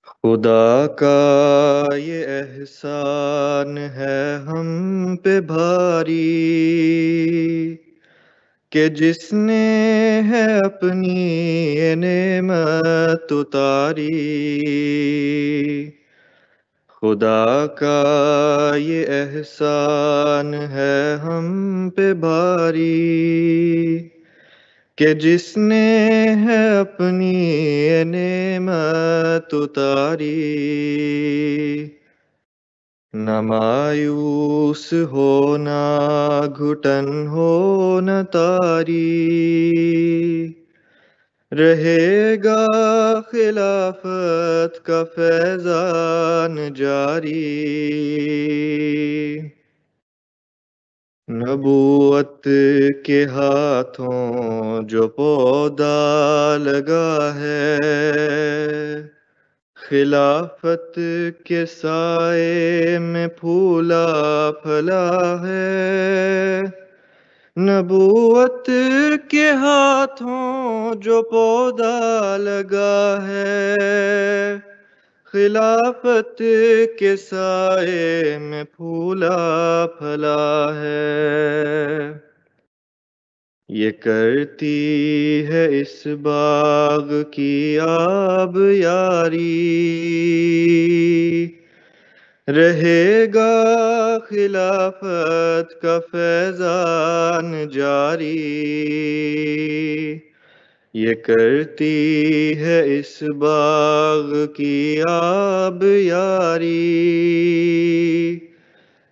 خدا کا یہ احسان ہے ہم پہ بھاری کہ جس نے ہے اپنی یہ نعمت اتاری۔ خدا کا یہ احسان ہے ہم پہ بھاری کہ جس نے ہے اپنی یہ نعمت اتاری۔ نہ مایوس ہونا گھٹن ہو نہ تاری، رہے گا خلافت کا فیضان جاری۔ نبوت کے ہاتھوں جو پودا لگا ہے، خلافت کے سائے میں پھولا پھلا ہے۔ نبوت کے ہاتھوں جو پودا لگا ہے، خلافت کے سائے میں پھولا پھلا ہے۔ یہ کرتی ہے اس باغ کی آب یاری، رہے گا خلافت کا فیضان جاری۔ یہ کرتی ہے اس باغ کی آب یاری،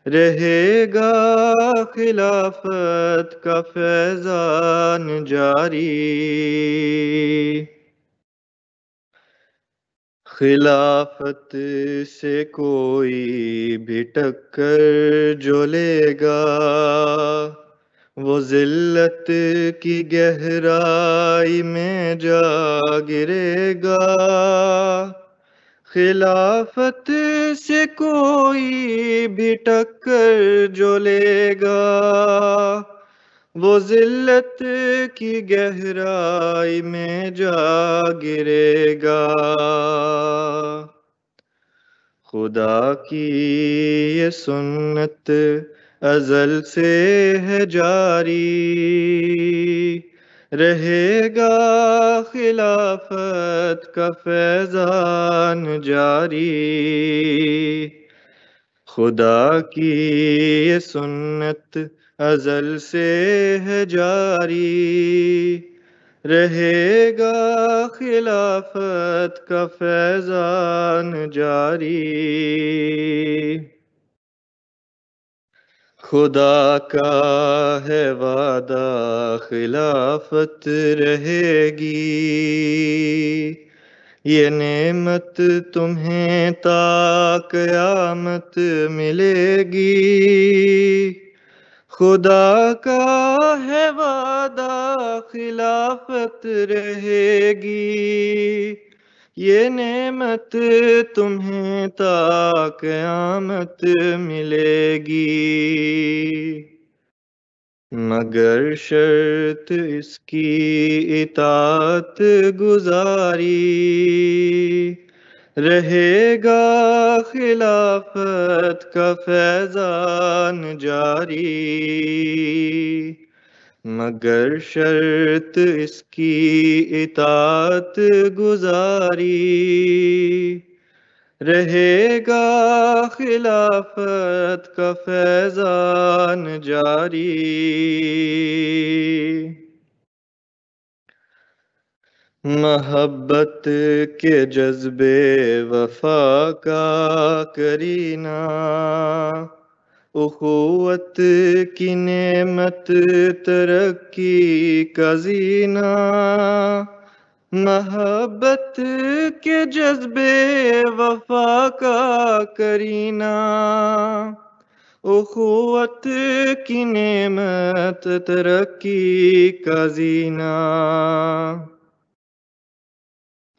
رہے گا خلافت کا فیضان جاری۔ خلافت سے کوئی بھی ٹکر جو لے گا، وہ ذلت کی گہرائی میں جا گرے گا۔ خلافت سے کوئی بھی ٹکر جو لے گا، وہ ذلت کی گہرائی میں جا گرے گا۔ خدا کی یہ سنت ازل سے ہے جاری، رہے گا خلافت کا فیضان جاری۔ خدا کی یہ سنت ازل سے ہے جاری، رہے گا خلافت کا فیضان جاری۔ خدا کا ہے وعدہ خلافت رہے گی، یہ نعمت تمہیں تا قیامت ملے گی۔ خدا کا ہے وعدہ خلافت رہے گی، یہ نعمت تمہیں تا قیامت ملے گی۔ مگر شرط اس کی اطاعت گزاری، رہے گا خلافت کا فیضان جاری۔ مگر شرط اس کی اطاعت گزاری، رہے گا خلافت کا فیضان جاری۔ محبت کے جذبے وفا کا کرینہ، اخوت کی نعمت ترقی کا زینہ۔ محبت کے جذبے وفا کا کرینہ، اخوت کی نعمت ترقی کا زینہ۔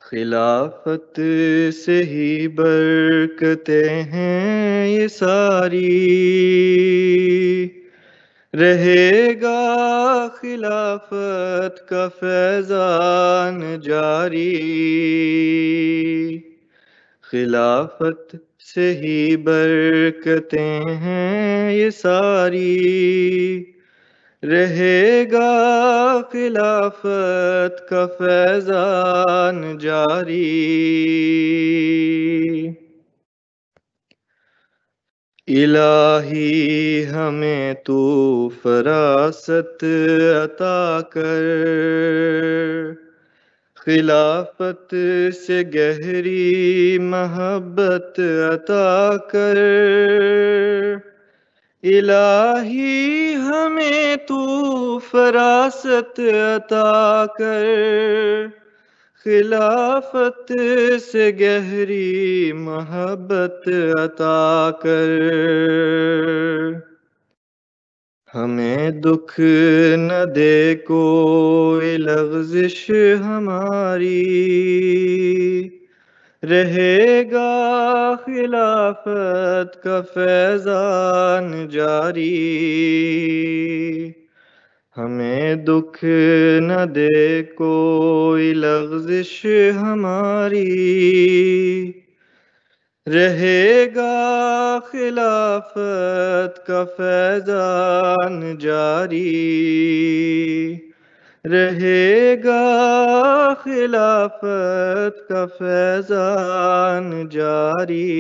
خلافت سے ہی برکتیں ہیں یہ ساری، رہے گا خلافت کا فیضان جاری۔ خلافت سے ہی برکتیں ہیں یہ ساری، رہے گا خلافت کا فیضان جاری۔ الہی ہمیں تو فراست عطا کر، خلافت سے گہری محبت عطا کر۔ الہی ہمیں تو فراست عطا کر، خلافت سے گہری محبت عطا کر۔ ہمیں دکھ نہ دے کوئی لغزش ہماری، رہے گا خلافت کا فیضان جاری۔ ہمیں دکھ نہ دے کوئی لغزش ہماری، رہے گا خلافت کا فیضان جاری، رہے گا خلافت کا فیضان جاری۔